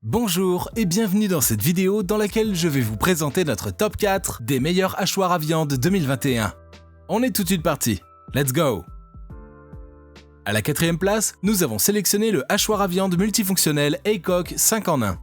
Bonjour et bienvenue dans cette vidéo dans laquelle je vais vous présenter notre top 4 des meilleurs hachoirs à viande 2021. On est tout de suite parti, let's go! À la quatrième place, nous avons sélectionné le hachoir à viande multifonctionnel Aycock 5 en 1.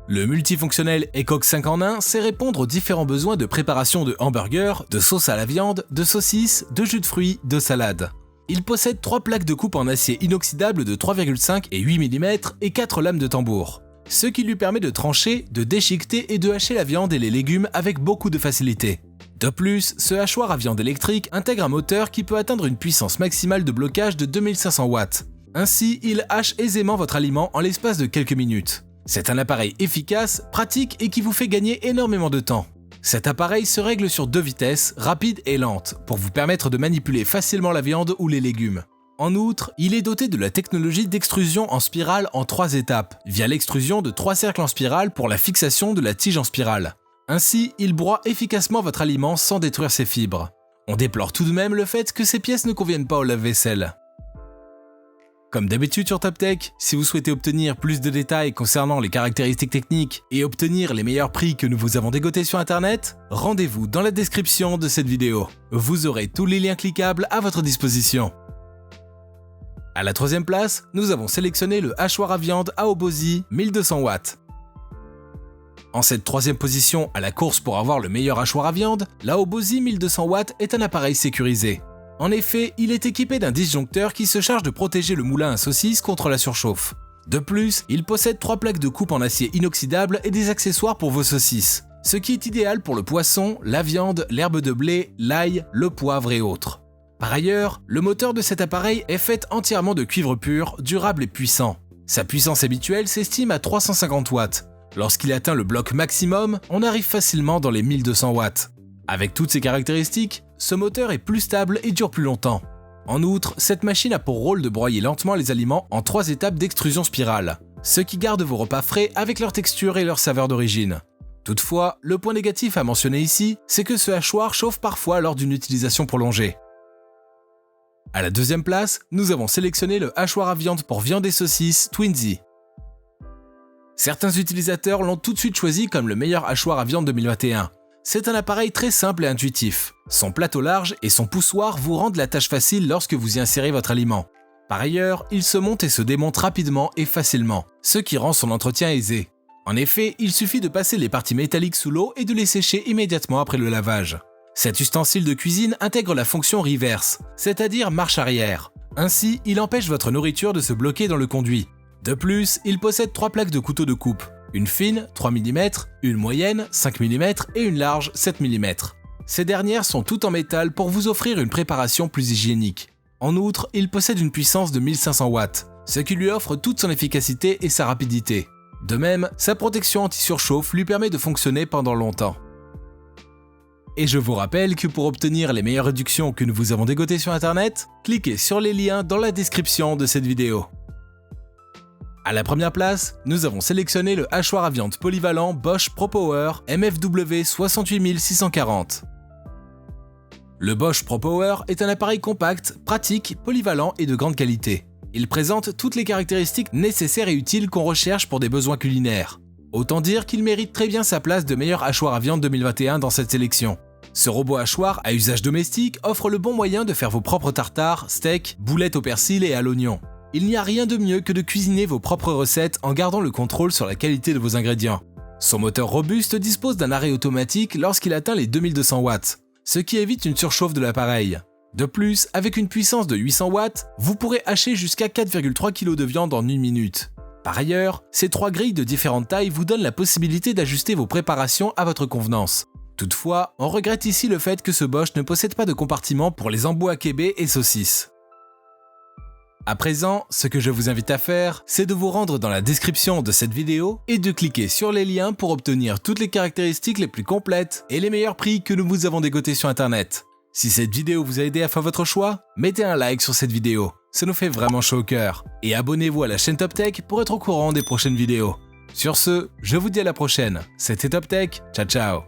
Le multifonctionnel Aycock 5 en 1 sait répondre aux différents besoins de préparation de hamburgers, de sauce à la viande, de saucisses, de jus de fruits, de salade. Il possède 3 plaques de coupe en acier inoxydable de 3,5 et 8 mm et 4 lames de tambour, ce qui lui permet de trancher, de déchiqueter et de hacher la viande et les légumes avec beaucoup de facilité. De plus, ce hachoir à viande électrique intègre un moteur qui peut atteindre une puissance maximale de blocage de 2500 watts. Ainsi, il hache aisément votre aliment en l'espace de quelques minutes. C'est un appareil efficace, pratique et qui vous fait gagner énormément de temps. Cet appareil se règle sur 2 vitesses, rapide et lente, pour vous permettre de manipuler facilement la viande ou les légumes. En outre, il est doté de la technologie d'extrusion en spirale en 3 étapes, via l'extrusion de 3 cercles en spirale pour la fixation de la tige en spirale. Ainsi, il broie efficacement votre aliment sans détruire ses fibres. On déplore tout de même le fait que ces pièces ne conviennent pas au lave-vaisselle. Comme d'habitude sur TopTech, si vous souhaitez obtenir plus de détails concernant les caractéristiques techniques et obtenir les meilleurs prix que nous vous avons dégotés sur internet, rendez-vous dans la description de cette vidéo. Vous aurez tous les liens cliquables à votre disposition. À la troisième place, nous avons sélectionné le hachoir à viande Aobozy 1200 watts. En cette troisième position à la course pour avoir le meilleur hachoir à viande, l'Aobozy 1200 watts est un appareil sécurisé. En effet, il est équipé d'un disjoncteur qui se charge de protéger le moulin à saucisse contre la surchauffe. De plus, il possède 3 plaques de coupe en acier inoxydable et des accessoires pour vos saucisses, ce qui est idéal pour le poisson, la viande, l'herbe de blé, l'ail, le poivre et autres. Par ailleurs, le moteur de cet appareil est fait entièrement de cuivre pur, durable et puissant. Sa puissance habituelle s'estime à 350 watts. Lorsqu'il atteint le bloc maximum, on arrive facilement dans les 1200 watts. Avec toutes ces caractéristiques, ce moteur est plus stable et dure plus longtemps. En outre, cette machine a pour rôle de broyer lentement les aliments en 3 étapes d'extrusion spirale, ce qui garde vos repas frais avec leur texture et leur saveur d'origine. Toutefois, le point négatif à mentionner ici, c'est que ce hachoir chauffe parfois lors d'une utilisation prolongée. À la deuxième place, nous avons sélectionné le hachoir à viande pour viande et saucisses Twinsie. Certains utilisateurs l'ont tout de suite choisi comme le meilleur hachoir à viande 2021. C'est un appareil très simple et intuitif. Son plateau large et son poussoir vous rendent la tâche facile lorsque vous y insérez votre aliment. Par ailleurs, il se monte et se démonte rapidement et facilement, ce qui rend son entretien aisé. En effet, il suffit de passer les parties métalliques sous l'eau et de les sécher immédiatement après le lavage. Cet ustensile de cuisine intègre la fonction reverse, c'est-à-dire marche arrière. Ainsi, il empêche votre nourriture de se bloquer dans le conduit. De plus, il possède 3 plaques de couteau de coupe. Une fine, 3 mm, une moyenne, 5 mm et une large, 7 mm. Ces dernières sont toutes en métal pour vous offrir une préparation plus hygiénique. En outre, il possède une puissance de 1500 watts, ce qui lui offre toute son efficacité et sa rapidité. De même, sa protection anti-surchauffe lui permet de fonctionner pendant longtemps. Et je vous rappelle que pour obtenir les meilleures réductions que nous vous avons dégotées sur internet, cliquez sur les liens dans la description de cette vidéo. À la première place, nous avons sélectionné le hachoir à viande polyvalent Bosch ProPower MFW 68640. Le Bosch ProPower est un appareil compact, pratique, polyvalent et de grande qualité. Il présente toutes les caractéristiques nécessaires et utiles qu'on recherche pour des besoins culinaires. Autant dire qu'il mérite très bien sa place de meilleur hachoir à viande 2021 dans cette sélection. Ce robot hachoir à usage domestique offre le bon moyen de faire vos propres tartares, steaks, boulettes au persil et à l'oignon. Il n'y a rien de mieux que de cuisiner vos propres recettes en gardant le contrôle sur la qualité de vos ingrédients. Son moteur robuste dispose d'un arrêt automatique lorsqu'il atteint les 2200 watts, ce qui évite une surchauffe de l'appareil. De plus, avec une puissance de 800 watts, vous pourrez hacher jusqu'à 4,3 kg de viande en 1 minute. Par ailleurs, ces 3 grilles de différentes tailles vous donnent la possibilité d'ajuster vos préparations à votre convenance. Toutefois, on regrette ici le fait que ce Bosch ne possède pas de compartiment pour les embouts à kébé et saucisses. À présent, ce que je vous invite à faire, c'est de vous rendre dans la description de cette vidéo et de cliquer sur les liens pour obtenir toutes les caractéristiques les plus complètes et les meilleurs prix que nous vous avons dégotés sur internet. Si cette vidéo vous a aidé à faire votre choix, mettez un like sur cette vidéo, ça nous fait vraiment chaud au cœur. Et abonnez-vous à la chaîne TopTech pour être au courant des prochaines vidéos. Sur ce, je vous dis à la prochaine, c'était TopTech, ciao ciao.